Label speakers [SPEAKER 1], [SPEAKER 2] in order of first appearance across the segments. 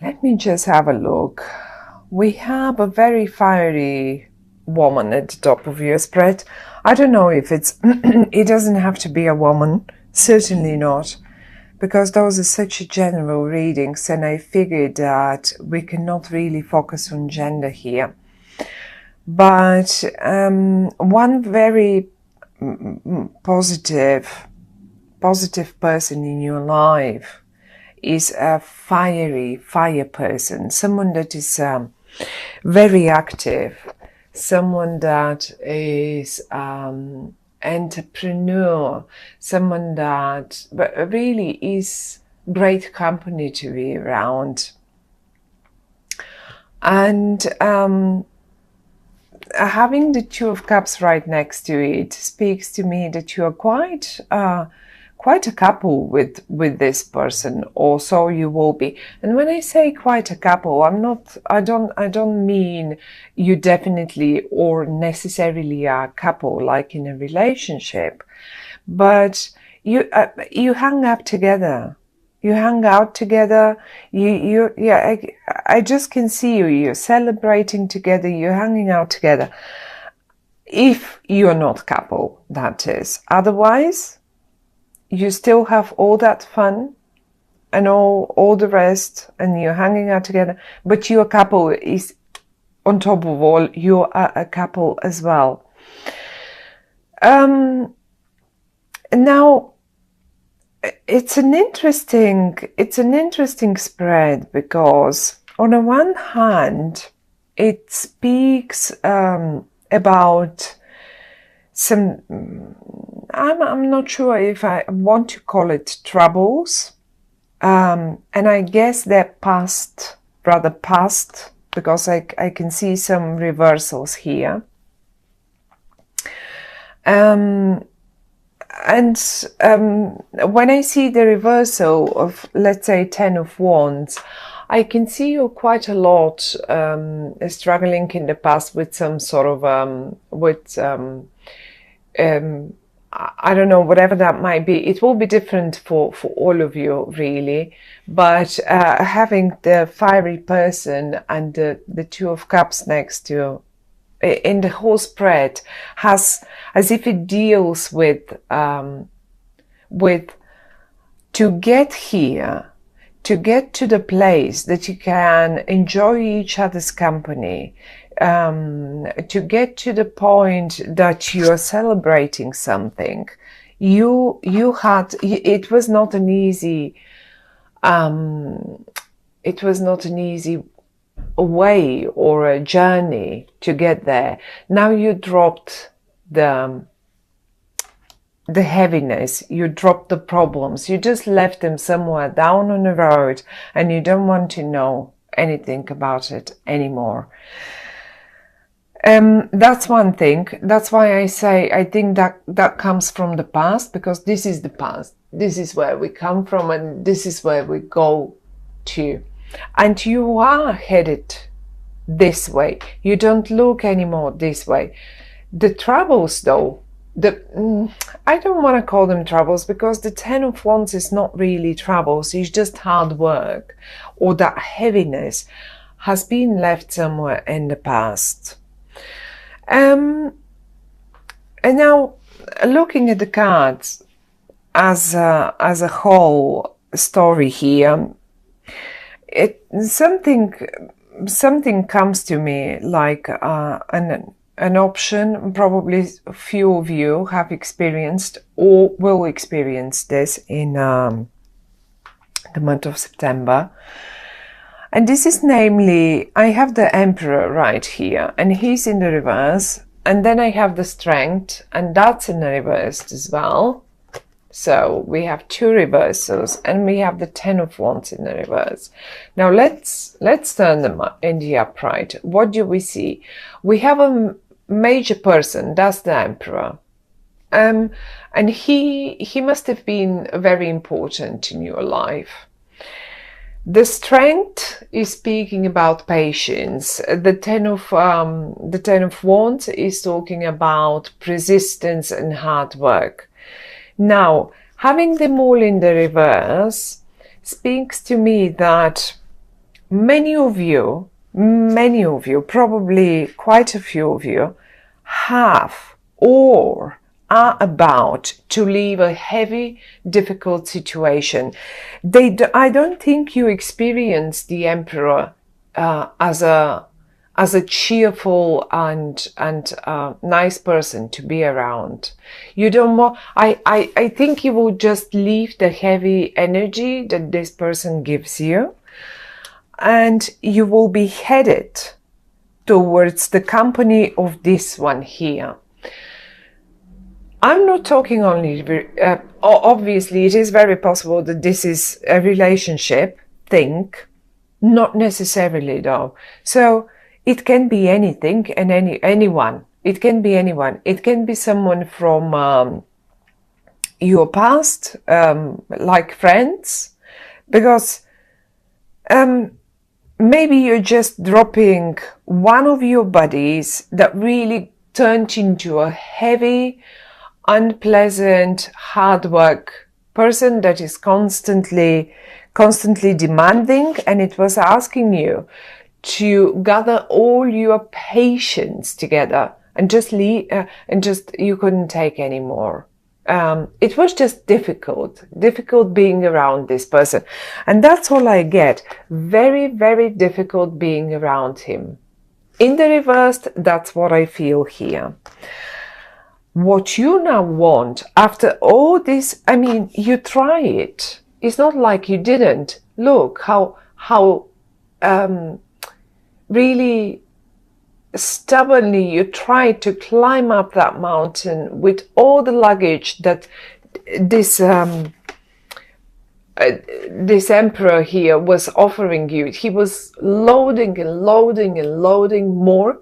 [SPEAKER 1] Let me just have a look. We have a very fiery woman at the top of your spread. I don't know if it's, it doesn't have to be a woman, certainly not, because those are such general readings, and I figured that we cannot really focus on gender here. But one very positive person in your life is a fire person, someone that is very active, someone that is entrepreneur, someone that really is great company to be around. And having the Two of Cups right next to it speaks to me that you are quite a couple with this person, or so you will be. And when I say quite a couple, I don't mean you definitely or necessarily are a couple like in a relationship, but you hang up together. You hang out together. I just can see you. You're celebrating together. You're hanging out together. If you're not couple, that is. Otherwise, you still have all that fun and all the rest, and you're hanging out together. But your couple is, on top of all, you are a couple as well. Now, it's an interesting spread, because on the one hand it speaks about some, I'm not sure if I want to call it troubles, and I guess they're rather past, because I can see some reversals here. And when I see the reversal of, let's say, Ten of Wands, I can see you quite a lot struggling in the past with some sort of, I don't know, whatever that might be. It will be different for all of you, really. But having the fiery person and the Two of Cups next to in the whole spread has, as if it deals with to get here, to get to the place that you can enjoy each other's company, to get to the point that you are celebrating something. It was not an easy way or a journey to get there. Now you dropped the heaviness, you dropped the problems, you just left them somewhere down on the road, and you don't want to know anything about it anymore. That's one thing. That's why I say I think that comes from the past, because this is the past. This is where we come from, and this is where we go to. And you are headed this way. You don't look anymore this way. The troubles, though, I don't want to call them troubles, because the Ten of Wands is not really troubles. It's just hard work, or that heaviness has been left somewhere in the past. And now, looking at the cards as a whole story here, something comes to me like an option. Probably a few of you have experienced or will experience this in the month of September. And this is namely, I have the Emperor right here, and he's in the reverse. And then I have the Strength, and that's in the reverse as well. So we have two reversals, and we have the Ten of Wands in the reverse. Now let's turn them in the upright. What do we see? We have a major person, that's the Emperor. And he must have been very important in your life. The Strength is speaking about patience. The Ten of Wands is talking about persistence and hard work. Now, having them all in the reverse speaks to me that many of you, probably quite a few of you, have or are about to leave a heavy, difficult situation. I don't think you experience the Emperor as a cheerful and nice person to be around. You don't more. I think you will just leave the heavy energy that this person gives you, and you will be headed towards the company of this one here. I'm not talking only, obviously it is very possible that this is a relationship thing, not necessarily though. So it can be anything and anyone. It can be anyone. It can be someone from your past, like friends, because maybe you're just dropping one of your buddies that really turned into a heavy, unpleasant, hard work person that is constantly demanding, and it was asking you to gather all your patience together and just leave, you couldn't take anymore. It was just difficult being around this person, and that's all I get. Very, very difficult being around him. In the reversed, that's what I feel here. What you now want after all this, I mean, you try it. It's not like you didn't. Look how really stubbornly you tried to climb up that mountain with all the luggage that this emperor here was offering you. He was loading and loading and loading more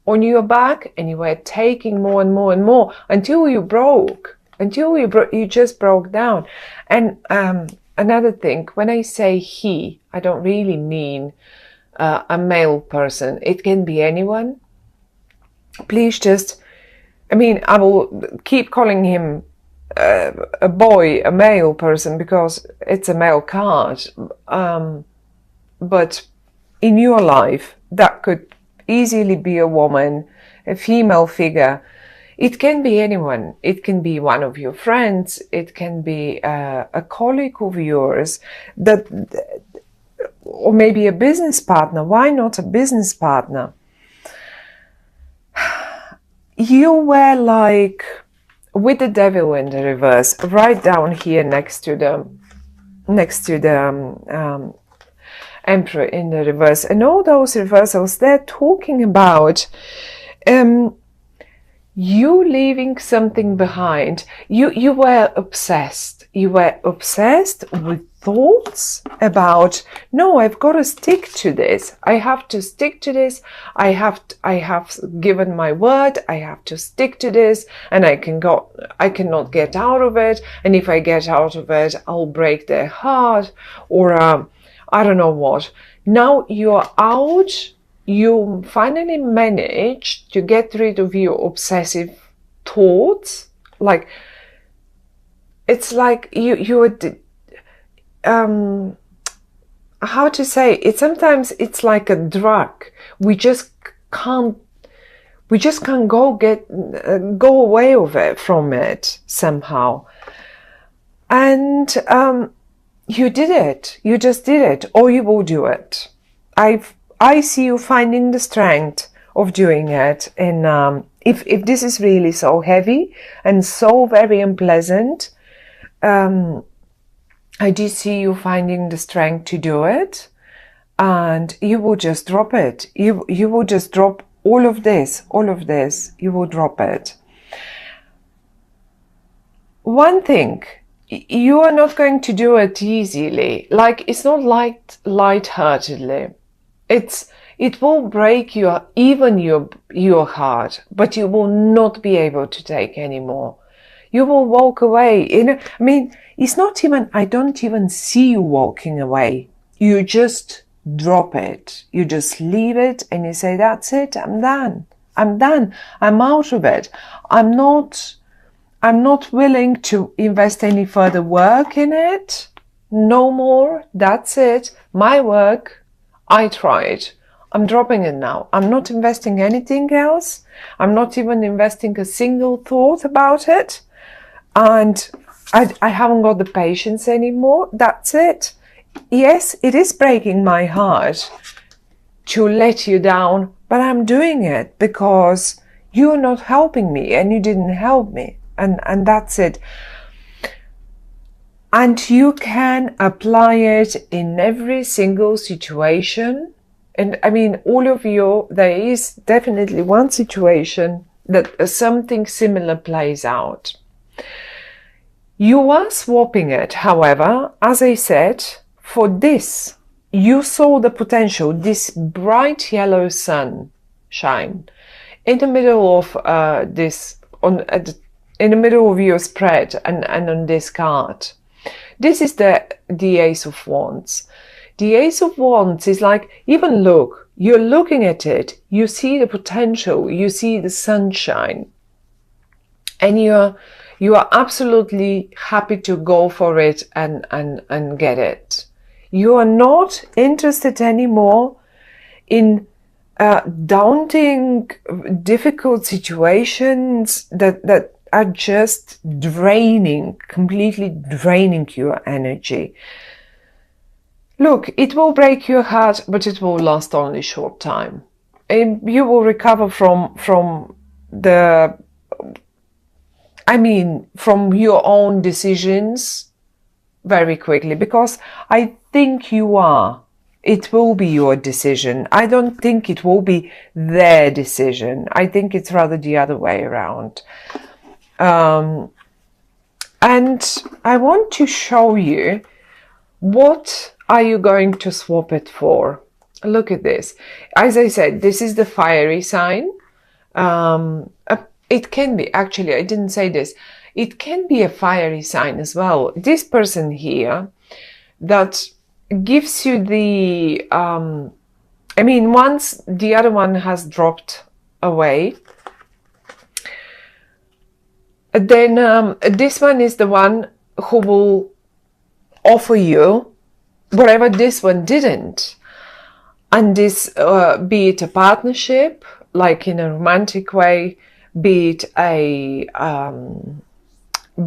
[SPEAKER 1] on your back, and you were taking more and more and more until you broke, you just broke down. And another thing, when I say he, I don't really mean a male person. It can be anyone. Please just, I mean, I will keep calling him a boy, a male person, because it's a male card. But in your life, that could easily be a woman, a female figure. It can be anyone. It can be one of your friends. It can be a colleague of yours, or maybe a business partner. Why not a business partner? You were like with the devil in the reverse, right down here next to the Emperor in the reverse, and all those reversals, they're talking about you leaving something behind. You were obsessed. You were obsessed with thoughts about, no, I've got to stick to this. I have to stick to this. I have given my word. I have to stick to this, and I cannot get out of it. And if I get out of it, I'll break their heart, or I don't know what. Now you're out. You finally managed to get rid of your obsessive thoughts. Like, it's like you're how to say it? Sometimes it's like a drug. We just can't go away with it, from it somehow. And you did it. You just did it, or you will do it. I see you finding the strength of doing it. And if this is really so heavy and so very unpleasant, I do see you finding the strength to do it, and you will just drop it. You will just drop all of this. You will drop it. One thing, you are not going to do it easily. Like, it's not light-heartedly. It will break your heart, but you will not be able to take anymore. You will walk away. I mean, it's not even, I don't even see you walking away. You just drop it. You just leave it, and you say, that's it. I'm done. I'm out of it. I'm not willing to invest any further work in it. No more. That's it. My work. I tried. I'm dropping it now. I'm not investing anything else. I'm not even investing a single thought about it. And I haven't got the patience anymore. That's it. Yes, it is breaking my heart to let you down, but I'm doing it because you're not helping me and you didn't help me. And that's it. And you can apply it in every single situation. And I mean, all of you, there is definitely one situation that something similar plays out. You are swapping it, however, as I said, for this. You saw the potential, this bright yellow sun shine in the middle of in the middle of your spread and on this card. This is the Ace of Wands. The Ace of Wands is like, even look, you're looking at it, you see the potential, you see the sunshine, and you are absolutely happy to go for it and get it. You are not interested anymore in daunting, difficult situations that are just draining, completely draining your energy. Look, it will break your heart, but it will last only a short time. And you will recover from your own decisions very quickly, because I think you are. It will be your decision. I don't think it will be their decision. I think it's rather the other way around. And I want to show you, what are you going to swap it for? Look at this. As I said, this is the fiery sign. It can be, actually, I didn't say this. It can be a fiery sign as well. This person here that gives you the, once the other one has dropped away, then this one is the one who will offer you whatever this one didn't. And this, be it a partnership, like in a romantic way, be it a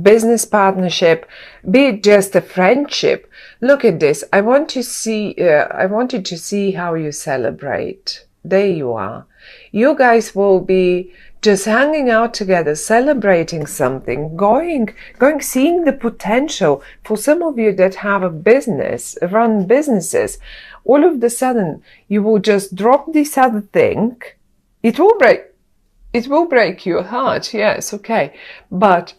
[SPEAKER 1] business partnership, be it just a friendship. Look at this. I want to see. I wanted to see how you celebrate. There you are. You guys will be just hanging out together, celebrating something, seeing the potential. For some of you that have a business, run businesses, all of a sudden you will just drop this other thing. It will break your heart. Yes, okay, but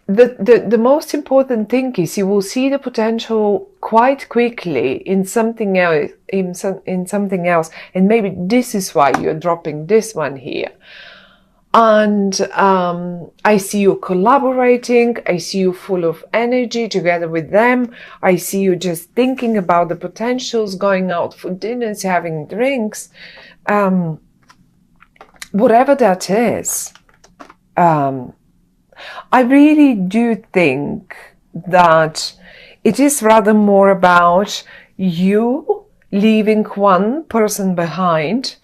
[SPEAKER 1] the most important thing is you will see the potential quite quickly in something else, and maybe this is why you're dropping this one here. And I see you collaborating. I see you full of energy together with them. I see you just thinking about the potentials, going out for dinners, having drinks, whatever that is. I really do think that it is rather more about you leaving one person behind.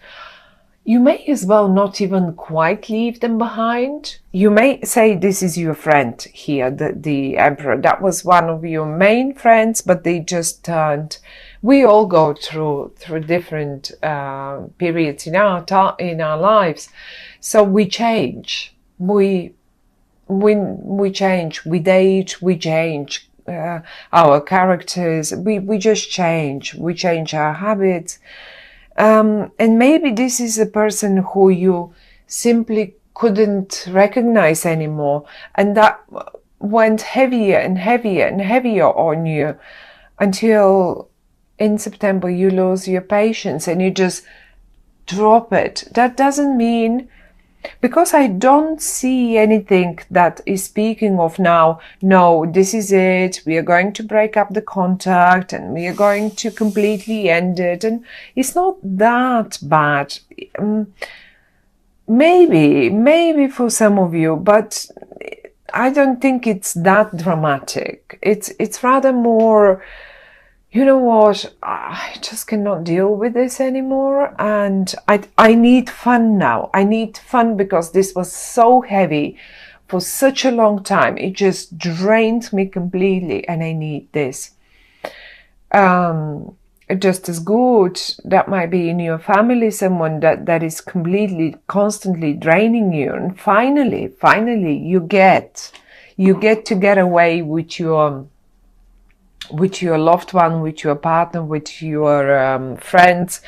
[SPEAKER 1] You may as well not even quite leave them behind. You may say this is your friend here, the Emperor. That was one of your main friends, but they just turned. We all go through different periods in our lives, so we change. We change. We age. We change our characters. We just change. We change our habits. And maybe this is a person who you simply couldn't recognize anymore, and that went heavier and heavier and heavier on you until in September you lose your patience and you just drop it. That doesn't mean, because I don't see anything that is speaking of now, no, this is it, we are going to break up the contact and we are going to completely end it. And it's not that bad. Maybe for some of you, but I don't think it's that dramatic. It's rather more, you know what, I just cannot deal with this anymore, and I need fun now. I need fun because this was so heavy for such a long time. It just drained me completely, and I need this. Just as good, that might be in your family someone that is completely, constantly draining you, and finally you get to get away with your loved one, with your partner, with your friends,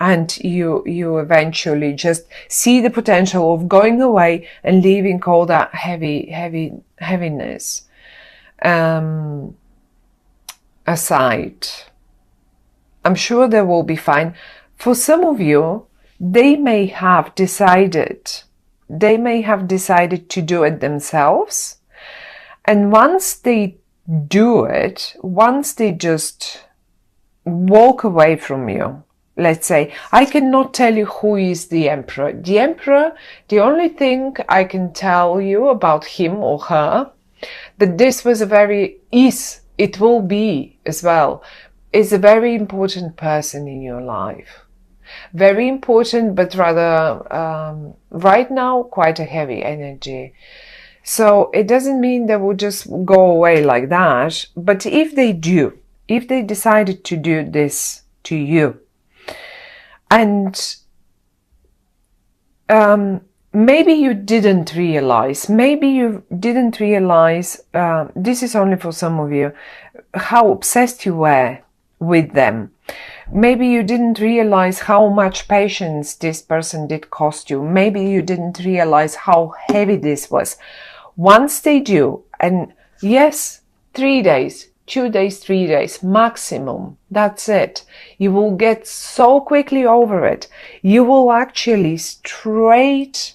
[SPEAKER 1] and you eventually just see the potential of going away and leaving all that heaviness aside. I'm sure they will be fine. For some of you, they may have decided to do it themselves, and once they do it, once they just walk away from you, let's say, I cannot tell you who is the emperor. The emperor, the only thing I can tell you about him or her, that this was it will be as well, is a very important person in your life. Very important, but rather, right now, quite a heavy energy. So it doesn't mean they will just go away like that. But if they do, if they decided to do this to you, and maybe you didn't realize, this is only for some of you, how obsessed you were with them. Maybe you didn't realize how much patience this person did cost you. Maybe you didn't realize how heavy this was. Once they do, and yes, 3 days, 2 days, 3 days maximum, that's it. You will get so quickly over it. You will actually straight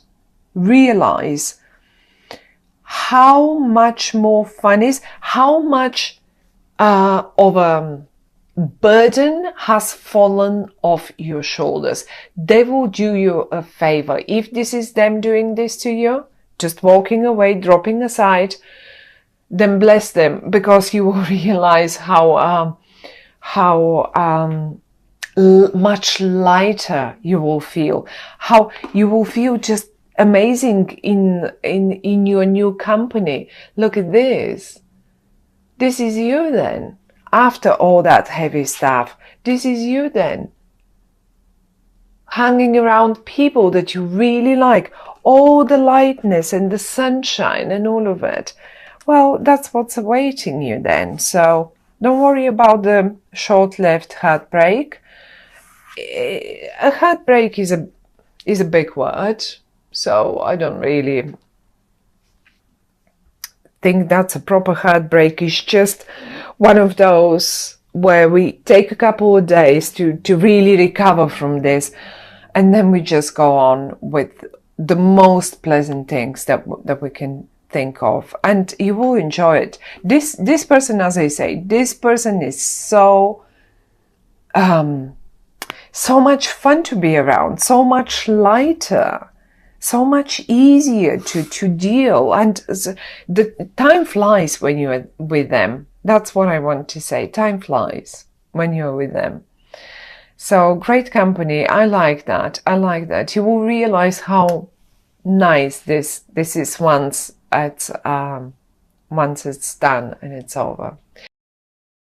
[SPEAKER 1] realize how much more fun is, how much of a burden has fallen off your shoulders. They will do you a favor. If this is them doing this to you, just walking away, dropping aside, then bless them, because you will realize how much lighter you will feel, how you will feel just amazing in your new company. Look at this. This is you then. After all that heavy stuff, this is you then. Hanging around people that you really like, all the lightness and the sunshine and all of it. Well, that's what's awaiting you then. So don't worry about the short-lived heartbreak. A heartbreak is a big word, so I don't really think that's a proper heartbreak. It's just one of those where we take a couple of days to really recover from this, and then we just go on with the most pleasant things that we can think of, and you will enjoy it. This person, as I say, this person is so much fun to be around, so much lighter, so much easier to deal, and the time flies when you're with them. That's what I want to say. Time flies when you're with them. So great company. I like that. I like that. You will realize how nice this is once it's done and it's over.